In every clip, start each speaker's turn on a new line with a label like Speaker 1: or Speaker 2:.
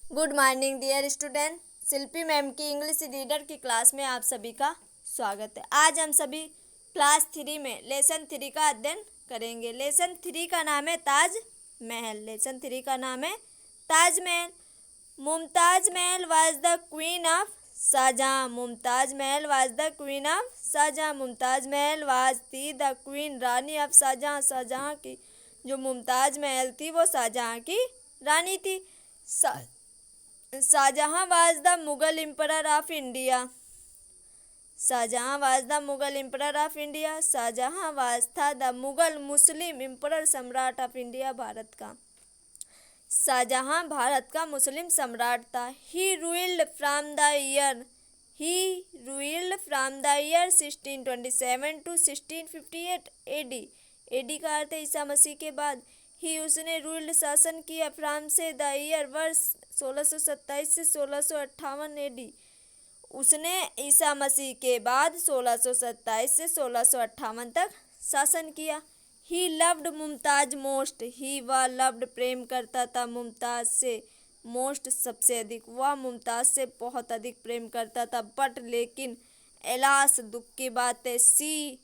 Speaker 1: Good morning dear student. Shilpi ma'am की English reader की class में आप सभी का स्वागत है। आज हम सभी क्लास 3 में लेसन 3 का अध्ययन करेंगे। लेसन 3 का नाम है ताज महल। लेसन 3 का नाम है ताज Mahal. Mumtaz Mahal was the queen of Shahjahan. Mumtaz Mahal was the queen of Shahjahan. Mumtaz Mahal was थी द क्वीन, रानी ऑफ शाहजहां। शाहजहां की जो मुमताज महल थी वो शाहजहां की रानी थी। Shahjahan was the Mughal emperor of India. Shahjahan was the Mughal emperor of India. Shahjahan was था द मुगल मुस्लिम एम्परर, सम्राट ऑफ इंडिया, भारत का। शाहजहां भारत का मुस्लिम सम्राट था। He ruled from the year 1627 to 1658 AD. AD का अर्थ है ईसा मसीह के बाद। ही उसने रूल्ड शासन किया फ्राम से द ईयर वर्ष 1627 से 1658 एडी। उसने ईसा मसीह के बाद 1627 से 1658 तक शासन किया। He loved Mumtaz most. He वह लव्ड प्रेम करता था मुमताज से। मोस्ट सबसे अधिक, वह मुमताज से बहुत अधिक प्रेम करता था। बट लेकिन एलास दुख की बात है, she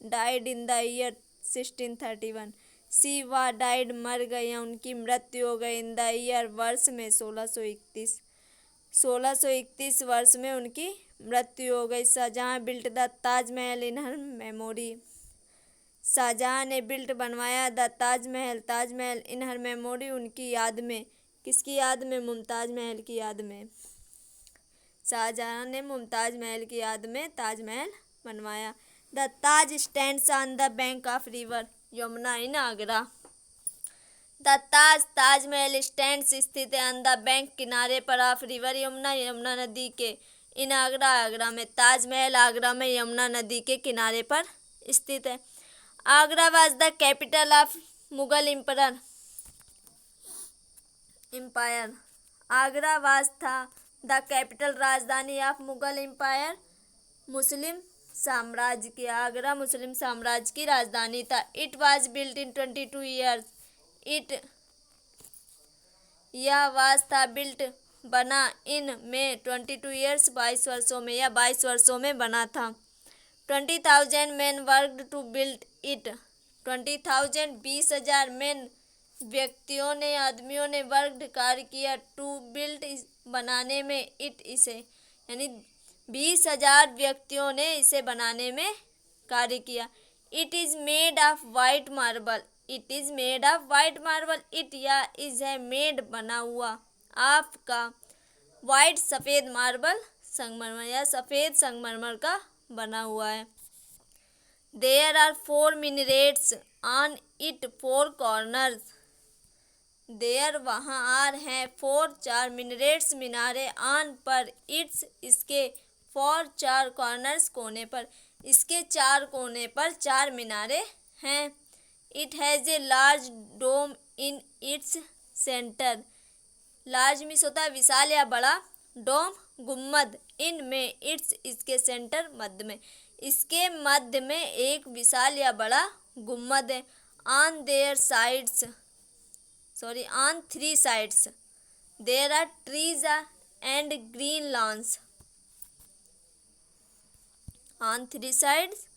Speaker 1: died in the year 1631। सी वह डाइड मर गई, उनकी मृत्यु हो गई। इन द ईयर वर्ष में 1631 वर्ष में उनकी मृत्यु हो गई। Shahjahan built the Taj Mahal in her memory. Shahjahan ने बिल्ट बनवाया the Taj Mahal, Taj Mahal in her memory, उनकी याद में। किसकी याद में? मुमताज महल की याद में। शाहजहां ने मुमताज महल की याद में ताजमहल बनवाया। The Taj stands on the bank of river Yamuna in Agra. The Taj, Taj Mahal stands स्थित है ऑन द बैंक, किनारे पर, ऑफ रिवर यमुना, यमुना नदी के। इन आगरा, आगरा में। ताजमहल आगरा में यमुना नदी के किनारे पर स्थित है। Agra was the capital of Mughal emperor empire. Agra was था द कैपिटल, राजधानी, ऑफ मुगल एम्पायर, मुस्लिम साम्राज्य की। आगरा मुस्लिम साम्राज्य की राजधानी था। It was built in 22 years. It यह वाज था, बिल्ट बना, इन में 22 ईयर्स 22 वर्षों में, या 22 वर्षों में बना था। 20,000 men worked to build it. 20,000 20,000 men व्यक्तियों ने, आदमियों ने, वर्कड कार्य किया, टू बिल्ड बनाने में, इट इसे, यानी 20,000 व्यक्तियों ने इसे बनाने में कार्य किया। It is made of white marble. It is made of white marble. It या इज है मेड बना हुआ, ऑफ का, वाइट सफ़ेद, मार्बल संगमरमर, या सफ़ेद संगमरमर का बना हुआ है। There are 4 minarets on it 4 corners. There वहाँ, आर हैं, 4 मिनरेट्स मीनारे, ऑन पर, इट्स इसके, 4 कॉर्नर्स कोने पर, इसके 4 कोने पर 4 मीनारे हैं। It has a large dome in its centre. Large means होता है विशाल या बड़ा, डोम गुम्मद, इन में, इट्स इसके, सेंटर मध्य में, इसके मध्य में एक विशाल या बड़ा गुम्मद है। On their sides, on 3 sides there are trees and green lawns. On 3 sides,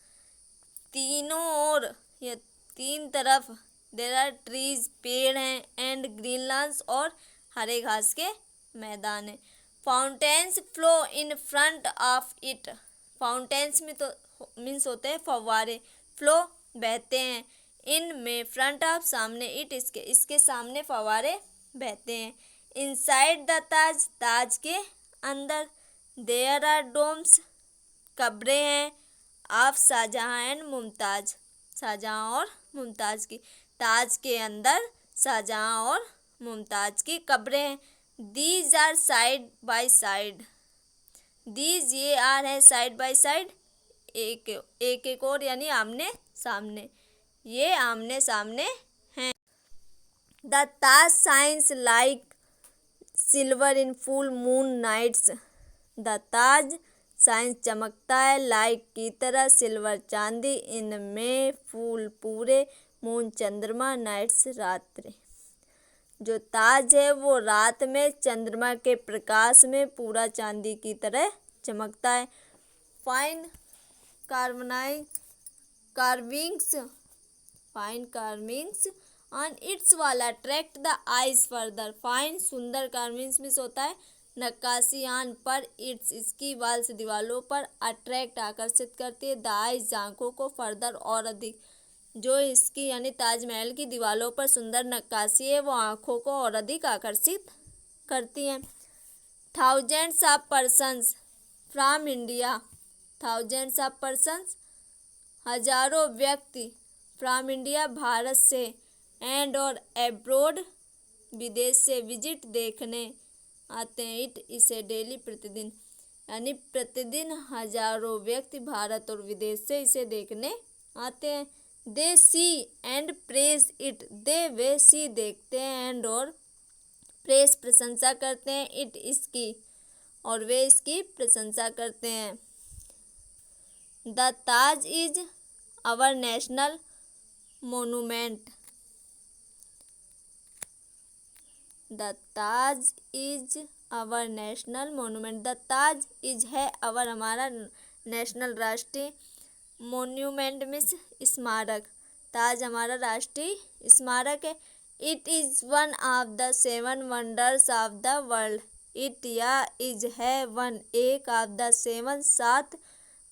Speaker 1: तीनों ओर या 3 तरफ, देयर आर ट्रीज पेड़ हैं, एंड ग्रीन लॉन्स और हरे घास के मैदान है। Fountains flow in front of it. Fountains में तो मीन्स होते हैं फव्वारे, फ्लो बहते हैं, इन में, फ्रंट ऑफ सामने, इट इसके, इसके सामने फव्वारे बहते हैं। इनसाइड द ताज, ताज के अंदर, देयर आर डोम्स, कब्रें हैं, ऑफ शाहजहां एंड मुमताज, शाहजहां और मुमताज की। ताज के अंदर शाहजहां और मुमताज की कब्रें हैं। These are side by side. These ये आर है साइड बाय साइड, एक और, यानी आमने सामने, ये आमने सामने हैं। The Taj shines like silver in full moon nights. The Taj shines चमकता है, लाइक की तरह, सिल्वर चांदी, इनमें, फूल पूरे, मून चंद्रमा, नाइट्स रात्रि। जो ताज है वो रात में चंद्रमा के प्रकाश में पूरा चांदी की तरह चमकता है। Fine carvings on it's wall attract the eyes further. Fine सुंदर कार्विंग्स में होता है नक्काशी ऑन पर इट्स इसकी वाल्स दीवालों पर अट्रैक्ट आकर्षित करती है द आइज आंखों को फर्दर और अधिक। जो इसकी यानी ताजमहल की दीवालों पर सुंदर नक्काशी है वो आंखों को और अधिक आकर्षित करती हैं। Thousands of persons from India हजारों व्यक्ति फ्रॉम इंडिया भारत से एंड और एब्रोड विदेश से विजिट देखने आते हैं इट इसे डेली प्रतिदिन यानी प्रतिदिन हजारों व्यक्ति भारत और विदेश से इसे देखने आते हैं। दे सी एंड प्रेज इट वे सी देखते हैं एंड और प्रेस प्रशंसा करते हैं इट इसकी और वे इसकी प्रशंसा करते हैं। The Taj is our national monument the Taj is our national monument the Taj is है आवर हमारा नेशनल राष्ट्रीय मोन्यूमेंट मीन्स स्मारक। ताज हमारा राष्ट्रीय स्मारक है। It is one of the 7 wonders of the world it या इज है वन एक ऑफ द 7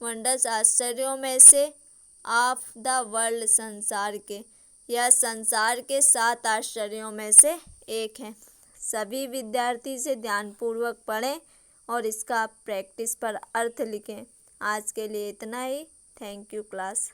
Speaker 1: वंडर्स आश्चर्यों में से ऑफ द वर्ल्ड संसार के या संसार के 7 आश्चर्यों में से एक है। सभी विद्यार्थी इसे ध्यानपूर्वक पढ़ें और इसका प्रैक्टिस पर अर्थ लिखें। आज के लिए इतना ही। Thank you class.